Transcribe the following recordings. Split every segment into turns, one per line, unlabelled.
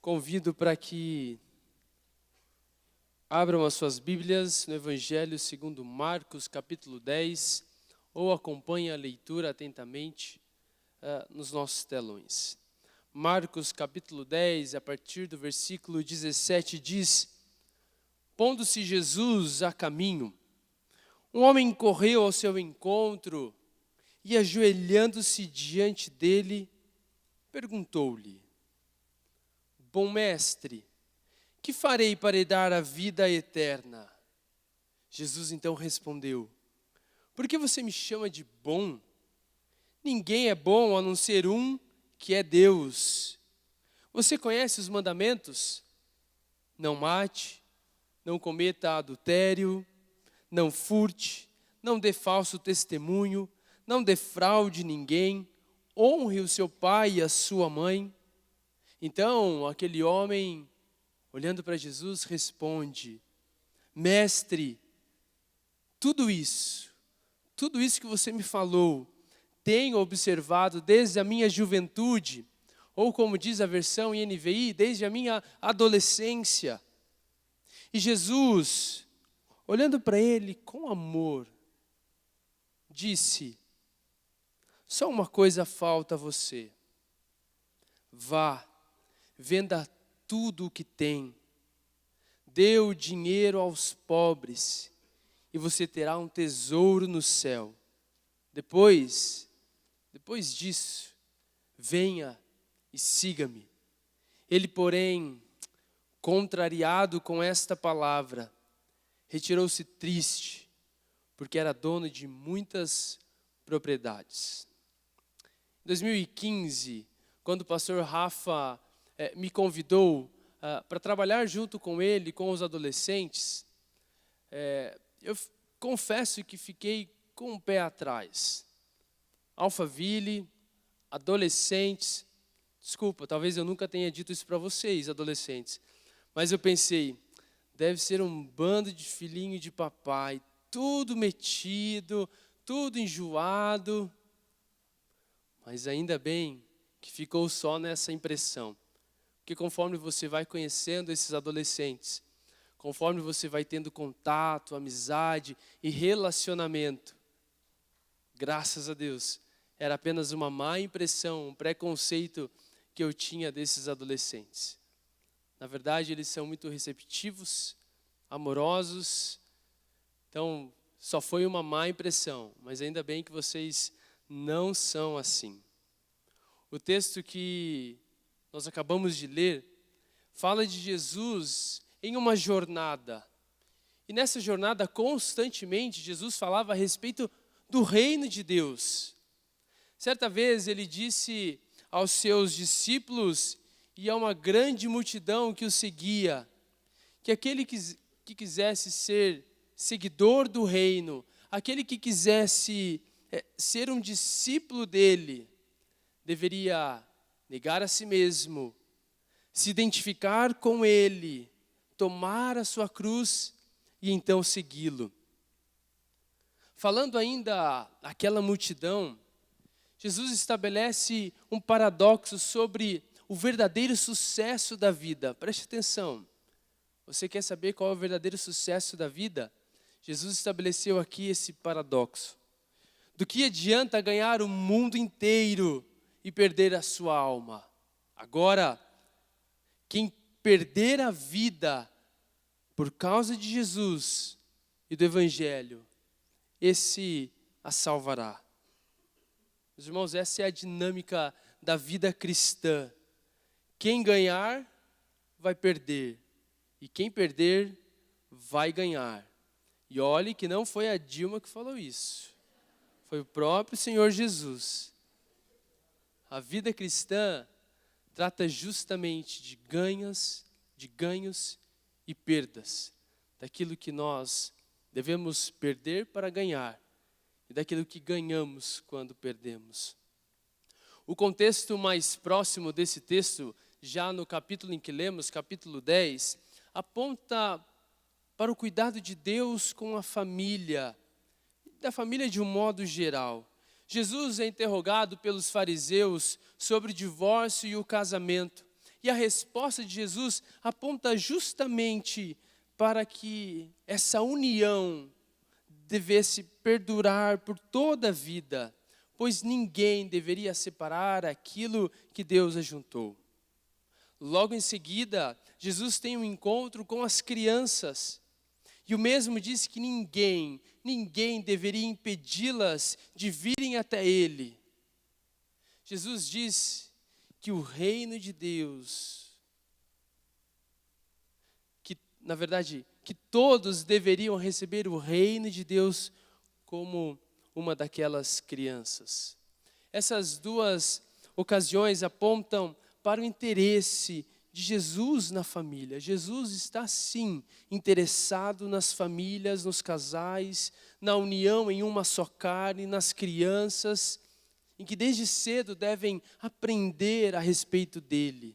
Convido para que abram as suas Bíblias no Evangelho segundo Marcos, capítulo 10, ou acompanhem a leitura atentamente nos nossos telões. Marcos, capítulo 10, a partir do versículo 17, diz: Pondo-se Jesus a caminho, um homem correu ao seu encontro e, ajoelhando-se diante dele, perguntou-lhe: Bom mestre, que farei para herdar a vida eterna? Jesus então respondeu: Por que você me chama de bom? Ninguém é bom a não ser um, que é Deus. Você conhece os mandamentos? Não mate, não cometa adultério, não furte, não dê falso testemunho, não defraude ninguém, honre o seu pai e a sua mãe. Então, aquele homem, olhando para Jesus, responde: Mestre, tudo isso que você me falou, tenho observado desde a minha juventude, ou como diz a versão NVI, desde a minha adolescência. E Jesus, olhando para ele com amor, disse: Só uma coisa falta a você. Vá, venda tudo o que tem, dê o dinheiro aos pobres e você terá um tesouro no céu. Depois disso, venha e siga-me. Ele, porém, contrariado com esta palavra, retirou-se triste, porque era dono de muitas propriedades. Em 2015, quando o pastor Rafa me convidou para trabalhar junto com ele, com os adolescentes, eu confesso que fiquei com o pé atrás. Alphaville, adolescentes, desculpa, talvez eu nunca tenha dito isso para vocês, adolescentes, mas eu pensei, deve ser um bando de filhinho de papai, tudo metido, tudo enjoado, mas ainda bem que ficou só nessa impressão. Porque conforme você vai conhecendo esses adolescentes, conforme você vai tendo contato, amizade e relacionamento, graças a Deus, era apenas uma má impressão, um preconceito que eu tinha desses adolescentes. Na verdade, eles são muito receptivos, amorosos, então só foi uma má impressão, mas ainda bem que vocês não são assim. O texto que nós acabamos de ler fala de Jesus em uma jornada. E nessa jornada, constantemente, Jesus falava a respeito do reino de Deus. Certa vez ele disse aos seus discípulos e a uma grande multidão que o seguia, que aquele que quisesse ser seguidor do reino, aquele que quisesse ser um discípulo dele, deveria negar a si mesmo, se identificar com ele, tomar a sua cruz e então segui-lo. Falando ainda àquela multidão, Jesus estabelece um paradoxo sobre o verdadeiro sucesso da vida. Preste atenção. Você quer saber qual é o verdadeiro sucesso da vida? Jesus estabeleceu aqui esse paradoxo. Do que adianta ganhar o mundo inteiro e perder a sua alma? Agora, quem perder a vida por causa de Jesus e do Evangelho, esse a salvará. Meus irmãos, essa é a dinâmica da vida cristã. Quem ganhar, vai perder. E quem perder, vai ganhar. E olhe que não foi a Dilma que falou isso. Foi o próprio Senhor Jesus. A vida cristã trata justamente de ganhos e perdas. Daquilo que nós devemos perder para ganhar. E daquilo que ganhamos quando perdemos. O contexto mais próximo desse texto, já no capítulo em que lemos, capítulo 10, aponta para o cuidado de Deus com a família, da família de um modo geral. Jesus é interrogado pelos fariseus sobre o divórcio e o casamento. E a resposta de Jesus aponta justamente para que essa união devesse perdurar por toda a vida, pois ninguém deveria separar aquilo que Deus ajuntou. Logo em seguida, Jesus tem um encontro com as crianças. E o mesmo diz que ninguém deveria impedi-las de virem até Ele. Jesus diz que o reino de Deus, na verdade, que todos deveriam receber o reino de Deus como uma daquelas crianças. Essas duas ocasiões apontam para o interesse de Jesus na família. Jesus está sim interessado nas famílias, nos casais, na união em uma só carne, nas crianças, em que desde cedo devem aprender a respeito dele.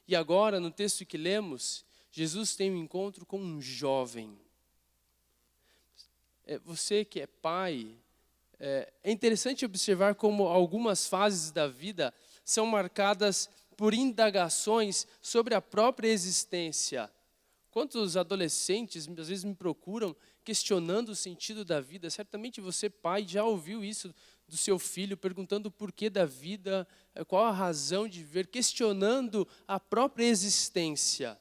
E agora, no texto que lemos, Jesus tem um encontro com um jovem. Você que é pai, é interessante observar como algumas fases da vida são marcadas por indagações sobre a própria existência. Quantos adolescentes às vezes me procuram questionando o sentido da vida? Certamente você, pai, já ouviu isso do seu filho, perguntando o porquê da vida, qual a razão de viver, questionando a própria existência.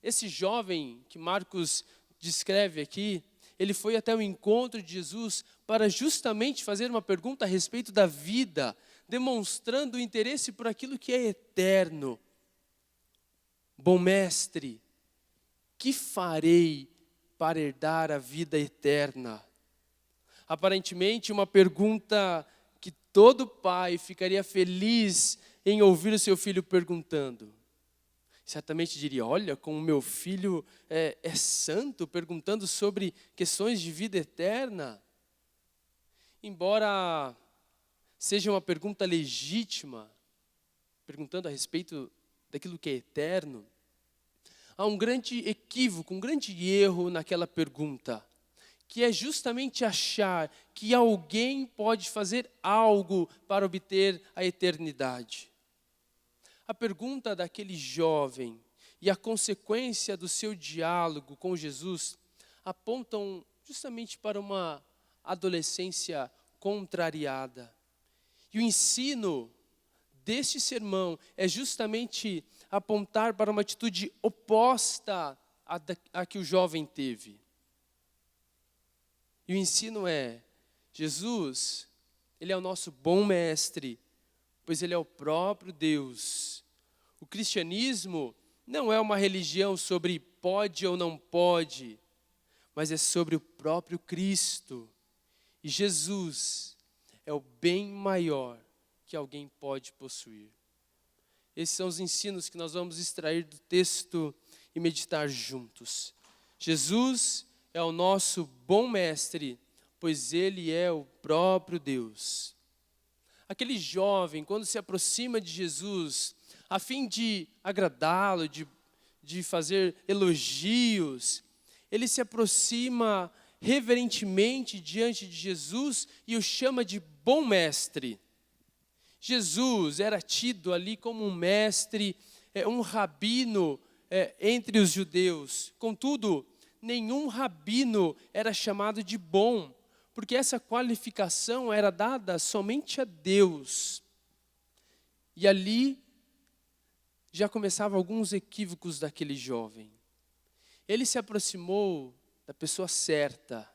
Esse jovem que Marcos descreve aqui, ele foi até o encontro de Jesus para justamente fazer uma pergunta a respeito da vida, demonstrando o interesse por aquilo que é eterno. Bom mestre, que farei para herdar a vida eterna? Aparentemente, uma pergunta que todo pai ficaria feliz em ouvir o seu filho perguntando. Certamente diria, olha, como meu filho é santo, perguntando sobre questões de vida eterna. Embora seja uma pergunta legítima, perguntando a respeito daquilo que é eterno, há um grande equívoco, um grande erro naquela pergunta, que é justamente achar que alguém pode fazer algo para obter a eternidade. A pergunta daquele jovem e a consequência do seu diálogo com Jesus apontam justamente para uma adolescência contrariada. E o ensino deste sermão é justamente apontar para uma atitude oposta à que o jovem teve. E o ensino é, Jesus, Ele é o nosso bom mestre, pois Ele é o próprio Deus. O cristianismo não é uma religião sobre pode ou não pode, mas é sobre o próprio Cristo. E Jesus é o bem maior que alguém pode possuir. Esses são os ensinos que nós vamos extrair do texto e meditar juntos. Jesus é o nosso bom mestre, pois Ele é o próprio Deus. Aquele jovem, quando se aproxima de Jesus, a fim de agradá-lo, de fazer elogios, ele se aproxima reverentemente diante de Jesus e o chama de bom mestre. Jesus era tido ali como um mestre, um rabino entre os judeus. Contudo, nenhum rabino era chamado de bom, porque essa qualificação era dada somente a Deus. E ali já começavam alguns equívocos daquele jovem. Ele se aproximou da pessoa certa.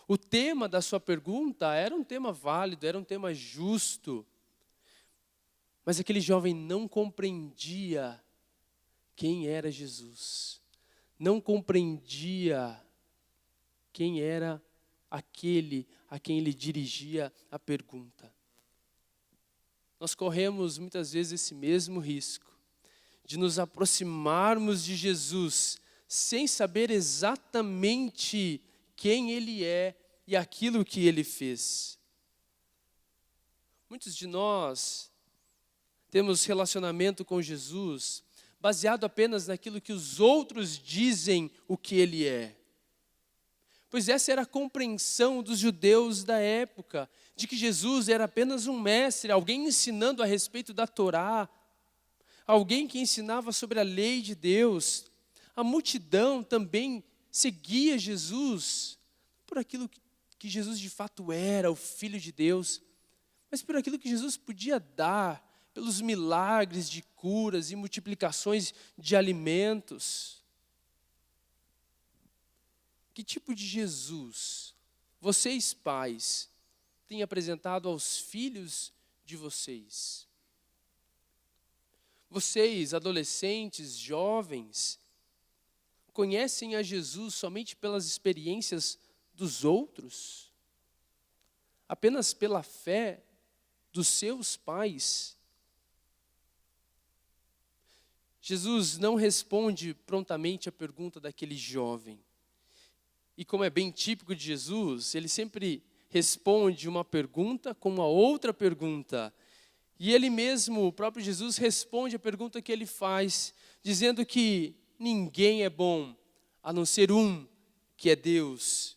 O tema da sua pergunta era um tema válido, era um tema justo. Mas aquele jovem não compreendia quem era Jesus. Não compreendia quem era aquele a quem ele dirigia a pergunta. Nós corremos muitas vezes esse mesmo risco de nos aproximarmos de Jesus sem saber exatamente quem Ele é e aquilo que Ele fez. Muitos de nós temos relacionamento com Jesus baseado apenas naquilo que os outros dizem o que Ele é. Pois essa era a compreensão dos judeus da época, de que Jesus era apenas um mestre, alguém ensinando a respeito da Torá. alguém que ensinava sobre a lei de Deus. A multidão também seguia Jesus, por aquilo que Jesus de fato era, o Filho de Deus, mas por aquilo que Jesus podia dar, pelos milagres de curas e multiplicações de alimentos. Que tipo de Jesus vocês, pais, têm apresentado aos filhos de vocês? Vocês, adolescentes, jovens, conhecem a Jesus somente pelas experiências dos outros? Apenas pela fé dos seus pais? Jesus não responde prontamente a pergunta daquele jovem. E como é bem típico de Jesus, ele sempre responde uma pergunta com uma outra pergunta. E ele mesmo, o próprio Jesus, responde a pergunta que ele faz, dizendo que ninguém é bom, a não ser um, que é Deus.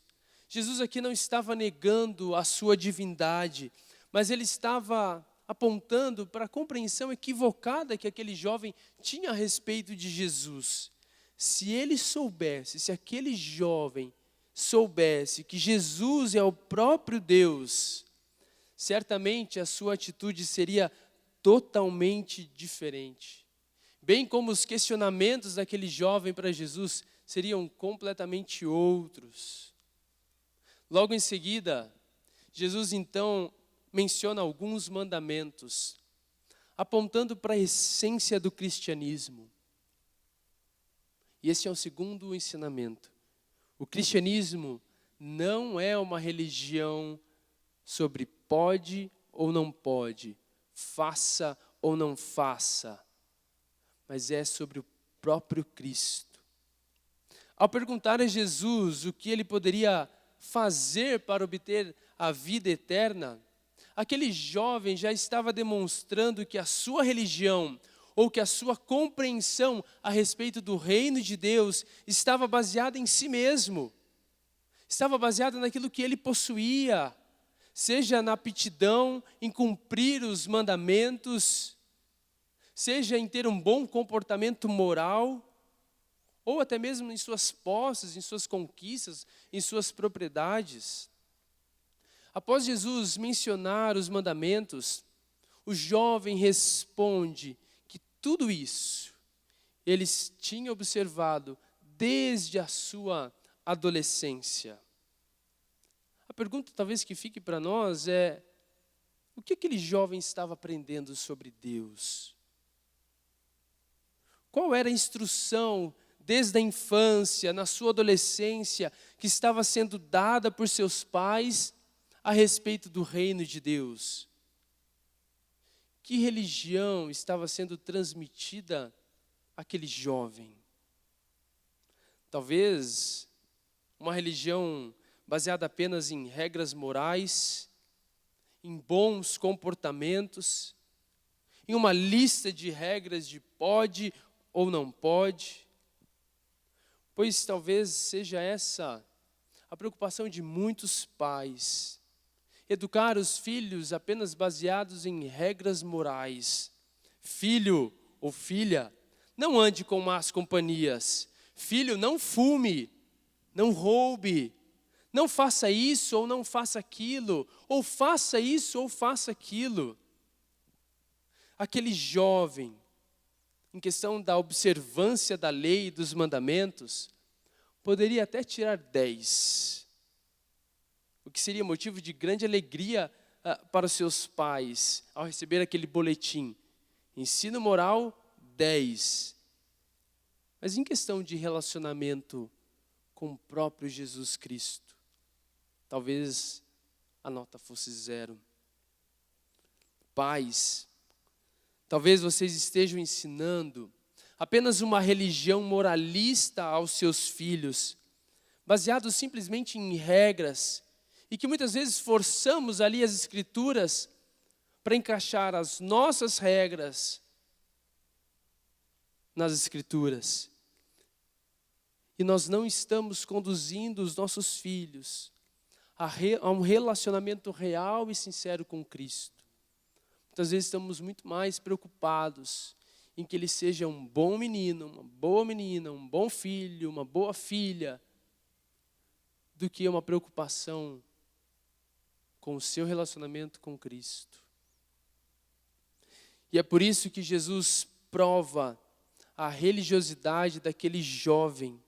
Jesus aqui não estava negando a sua divindade, mas ele estava apontando para a compreensão equivocada que aquele jovem tinha a respeito de Jesus. Se ele soubesse, se aquele jovem soubesse que Jesus é o próprio Deus, certamente a sua atitude seria totalmente diferente. Bem como os questionamentos daquele jovem para Jesus seriam completamente outros. Logo em seguida, Jesus então menciona alguns mandamentos, apontando para a essência do cristianismo. E esse é o segundo ensinamento. O cristianismo não é uma religião sobre pode ou não pode, faça ou não faça, mas é sobre o próprio Cristo. Ao perguntar a Jesus o que ele poderia fazer para obter a vida eterna, aquele jovem já estava demonstrando que a sua religião, ou que a sua compreensão a respeito do reino de Deus estava baseada em si mesmo, estava baseada naquilo que ele possuía, seja na aptidão em cumprir os mandamentos, seja em ter um bom comportamento moral, ou até mesmo em suas posses, em suas conquistas, em suas propriedades. Após Jesus mencionar os mandamentos, o jovem responde que tudo isso eles tinham observado desde a sua adolescência. A pergunta talvez que fique para nós é: o que aquele jovem estava aprendendo sobre Deus? Qual era a instrução desde a infância, na sua adolescência, que estava sendo dada por seus pais a respeito do reino de Deus? Que religião estava sendo transmitida àquele jovem? Talvez uma religião baseada apenas em regras morais, em bons comportamentos, em uma lista de regras de pode ou não pode. Pois talvez seja essa a preocupação de muitos pais. Educar os filhos apenas baseados em regras morais. Filho ou filha, não ande com más companhias. Filho, não fume, não roube, não faça isso ou não faça aquilo, ou faça isso ou faça aquilo. Aquele jovem, em questão da observância da lei e dos mandamentos, poderia até tirar 10. O que seria motivo de grande alegria para os seus pais, ao receber aquele boletim. Ensino moral, 10. Mas em questão de relacionamento com o próprio Jesus Cristo, talvez a nota fosse 0. Pais, talvez vocês estejam ensinando apenas uma religião moralista aos seus filhos, baseado simplesmente em regras, e que muitas vezes forçamos ali as Escrituras para encaixar as nossas regras nas Escrituras. E nós não estamos conduzindo os nossos filhos a um relacionamento real e sincero com Cristo. Muitas vezes estamos muito mais preocupados em que ele seja um bom menino, uma boa menina, um bom filho, uma boa filha, do que uma preocupação com o seu relacionamento com Cristo. E é por isso que Jesus prova a religiosidade daquele jovem,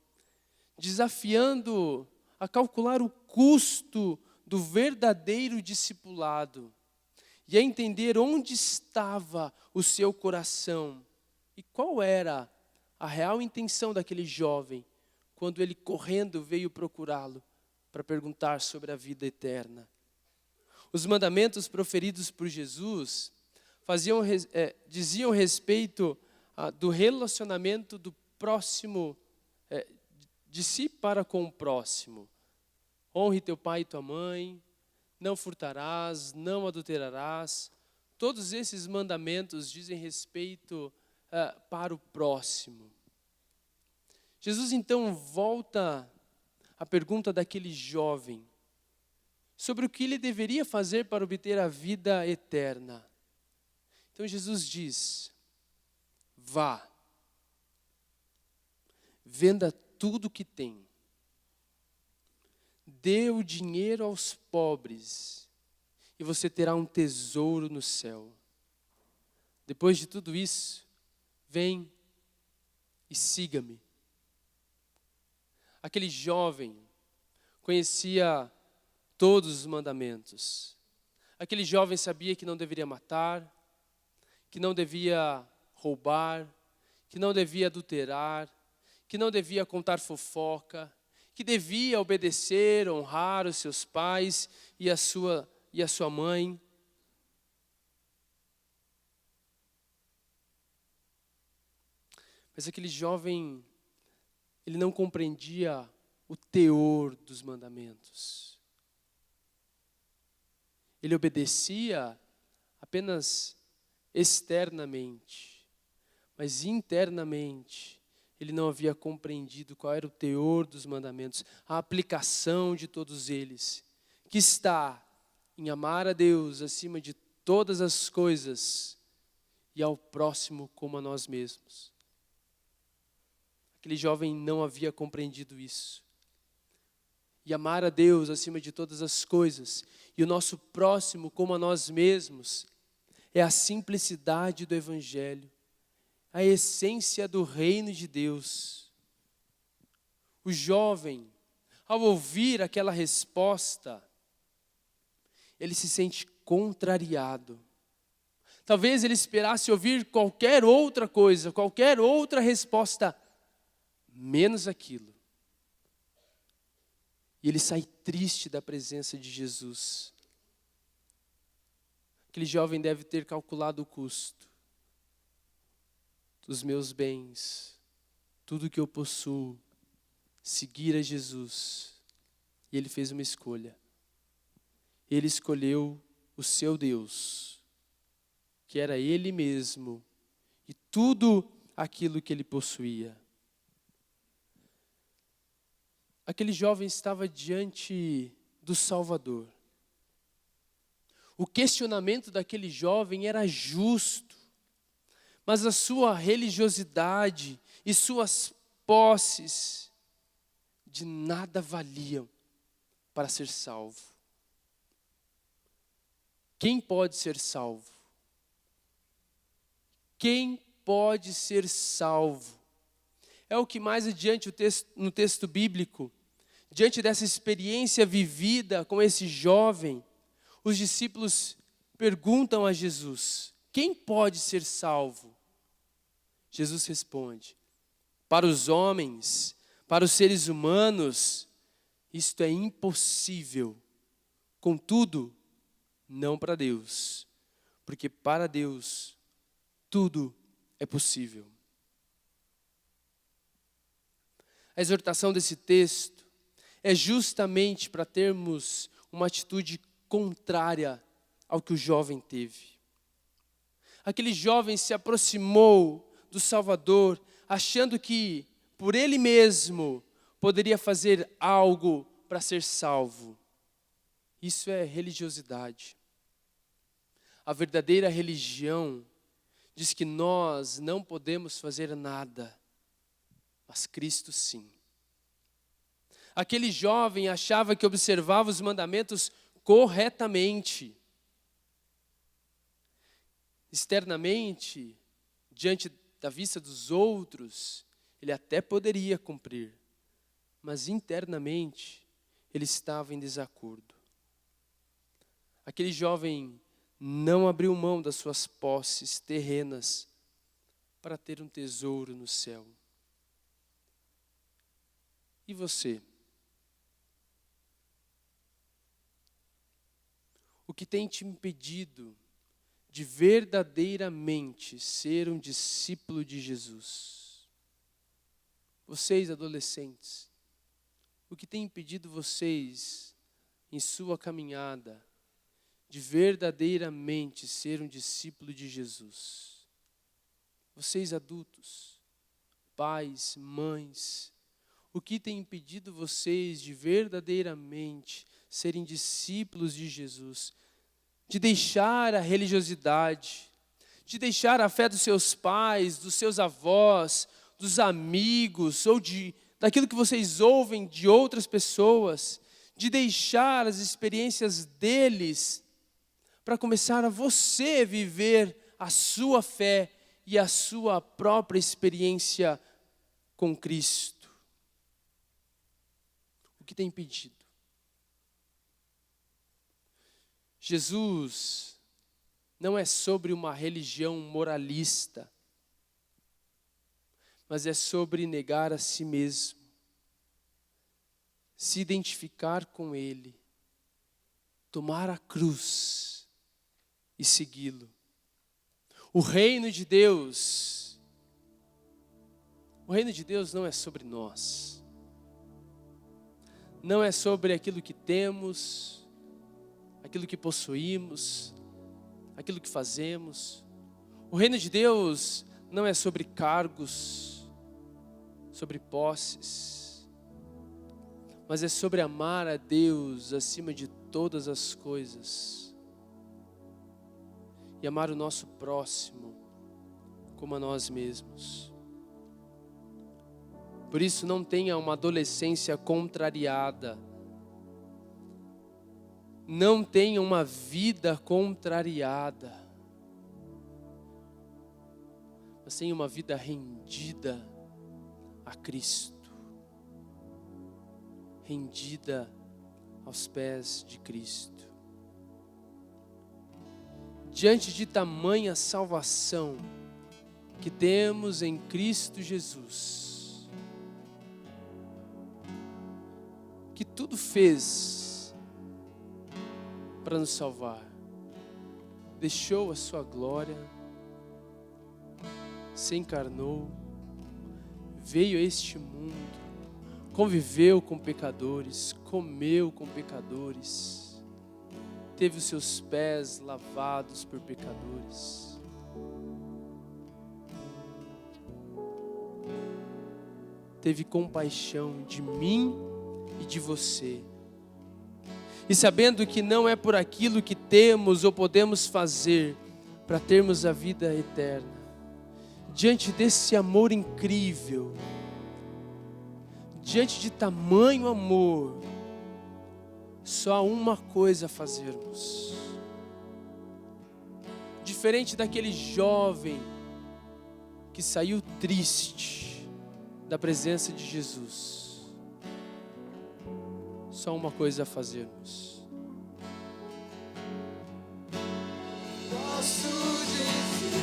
desafiando a calcular o custo do verdadeiro discipulado e a entender onde estava o seu coração e qual era a real intenção daquele jovem quando ele correndo veio procurá-lo para perguntar sobre a vida eterna. Os mandamentos proferidos por Jesus diziam respeito do relacionamento do próximo, de si para com o próximo. Honre teu pai e tua mãe, não furtarás, não adulterarás. Todos esses mandamentos dizem respeito para o próximo. Jesus então volta à pergunta daquele jovem sobre o que ele deveria fazer para obter a vida eterna. Então Jesus diz: vá, venda tudo que tem, dê o dinheiro aos pobres e você terá um tesouro no céu. Depois de tudo isso, vem e siga-me. Aquele jovem conhecia todos os mandamentos. Aquele jovem sabia que não deveria matar, que não devia roubar, que não devia adulterar, que não devia contar fofoca, que devia obedecer, honrar os seus pais e a sua mãe. Mas aquele jovem, ele não compreendia o teor dos mandamentos. Ele obedecia apenas externamente, mas internamente ele não havia compreendido qual era o teor dos mandamentos, a aplicação de todos eles, que está em amar a Deus acima de todas as coisas e ao próximo como a nós mesmos. Aquele jovem não havia compreendido isso. E amar a Deus acima de todas as coisas e o nosso próximo como a nós mesmos é a simplicidade do Evangelho, a essência do reino de Deus. O jovem, ao ouvir aquela resposta, ele se sente contrariado. Talvez ele esperasse ouvir qualquer outra coisa, qualquer outra resposta, menos aquilo. E ele sai triste da presença de Jesus. Aquele jovem deve ter calculado o custo dos meus bens, tudo que eu possuo, seguir a Jesus. E ele fez uma escolha. Ele escolheu o seu Deus, que era Ele mesmo, e tudo aquilo que ele possuía. Aquele jovem estava diante do Salvador. O questionamento daquele jovem era justo, mas a sua religiosidade e suas posses de nada valiam para ser salvo. Quem pode ser salvo? Quem pode ser salvo? É o que mais adiante no texto bíblico, diante dessa experiência vivida com esse jovem, os discípulos perguntam a Jesus: quem pode ser salvo? Jesus responde: para os homens, para os seres humanos, isto é impossível. Contudo, não para Deus, porque para Deus tudo é possível. A exortação desse texto é justamente para termos uma atitude contrária ao que o jovem teve. Aquele jovem se aproximou do Salvador, achando que por ele mesmo poderia fazer algo para ser salvo. Isso é religiosidade. A verdadeira religião diz que nós não podemos fazer nada, mas Cristo sim. Aquele jovem achava que observava os mandamentos corretamente. Externamente, diante da vista dos outros, ele até poderia cumprir, mas internamente ele estava em desacordo. Aquele jovem não abriu mão das suas posses terrenas para ter um tesouro no céu. E você? O que tem te impedido de verdadeiramente ser um discípulo de Jesus? Vocês, adolescentes, o que tem impedido vocês, em sua caminhada, de verdadeiramente ser um discípulo de Jesus? Vocês, adultos, pais, mães, o que tem impedido vocês de verdadeiramente serem discípulos de Jesus? De deixar a religiosidade, de deixar a fé dos seus pais, dos seus avós, dos amigos, ou daquilo que vocês ouvem de outras pessoas, de deixar as experiências deles, para começar a você viver a sua fé e a sua própria experiência com Cristo. O que tem impedido? Jesus não é sobre uma religião moralista, mas é sobre negar a si mesmo, se identificar com Ele, tomar a cruz e segui-lo. O reino de Deus não é sobre nós, não é sobre aquilo que temos, aquilo que possuímos, aquilo que fazemos. O reino de Deus não é sobre cargos, sobre posses, mas é sobre amar a Deus acima de todas as coisas e amar o nosso próximo como a nós mesmos. Por isso, não tenha uma adolescência contrariada. Não tenha uma vida contrariada. Mas tenha uma vida rendida a Cristo. Rendida aos pés de Cristo. Diante de tamanha salvação que temos em Cristo Jesus, que tudo fez para nos salvar, deixou a sua glória, se encarnou, veio a este mundo, conviveu com pecadores, comeu com pecadores, teve os seus pés lavados por pecadores. Teve compaixão de mim e de você. E sabendo que não é por aquilo que temos ou podemos fazer para termos a vida eterna, diante desse amor incrível, diante de tamanho amor, só há uma coisa a fazermos. Diferente daquele jovem que saiu triste da presença de Jesus, só uma coisa a fazermos.
Posso dizer,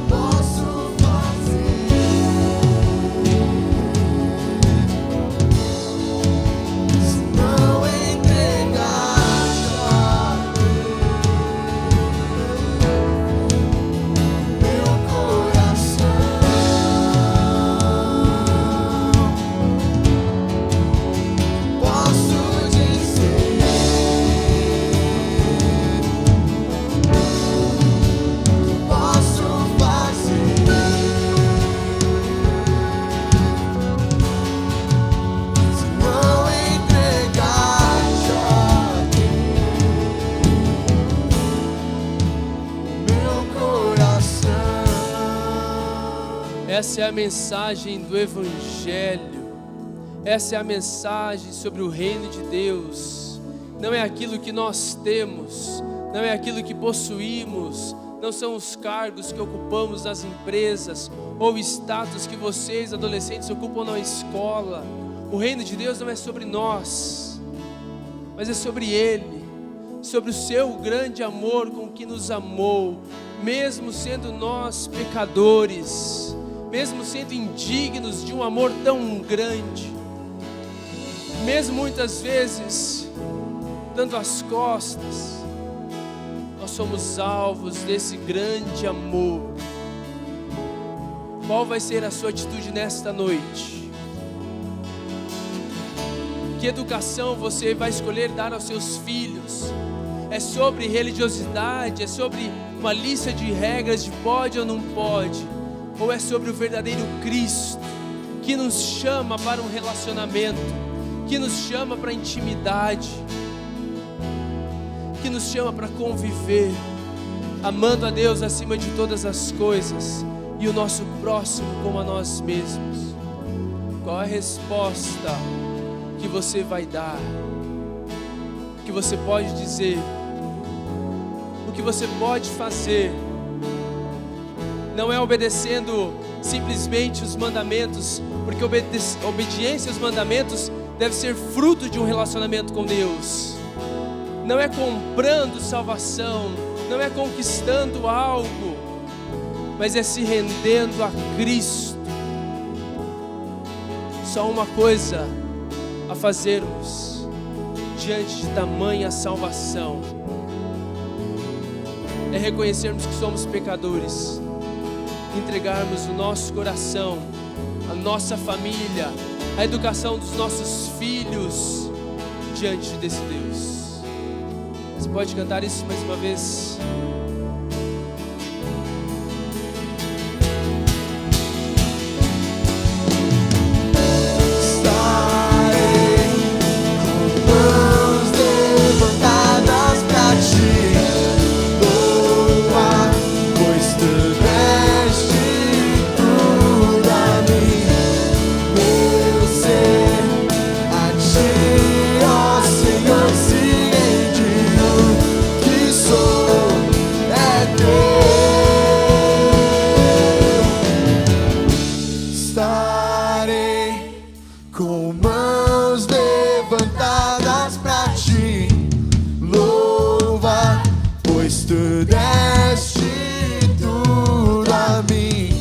posso fazer, se não entregar a meu coração.
Essa é a mensagem do Evangelho. Essa é a mensagem sobre o reino de Deus. Não é aquilo que nós temos, não é aquilo que possuímos, não são os cargos que ocupamos nas empresas ou o status que vocês, adolescentes, ocupam na escola. O reino de Deus não é sobre nós, mas é sobre Ele, sobre o seu grande amor com que nos amou, mesmo sendo nós pecadores, mesmo sendo indignos de um amor tão grande, mesmo muitas vezes dando as costas, nós somos alvos desse grande amor. Qual vai ser a sua atitude nesta noite? Que educação você vai escolher dar aos seus filhos? É sobre religiosidade? É sobre uma lista de regras de pode ou não pode? Ou é sobre o verdadeiro Cristo, que nos chama para um relacionamento, que nos chama para intimidade, que nos chama para conviver, amando a Deus acima de todas as coisas e o nosso próximo como a nós mesmos? Qual a resposta que você vai dar? O que você pode dizer? O que você pode fazer? Não é obedecendo simplesmente os mandamentos, porque obediência aos mandamentos deve ser fruto de um relacionamento com Deus. Não é comprando salvação, não é conquistando algo, mas é se rendendo a Cristo. Só uma coisa a fazermos diante de tamanha salvação: é reconhecermos que somos pecadores, entregarmos o nosso coração, a nossa família, a educação dos nossos filhos diante desse Deus. Você pode cantar isso mais uma vez?
Com mãos levantadas pra te louvar, pois tu deste tudo a mim.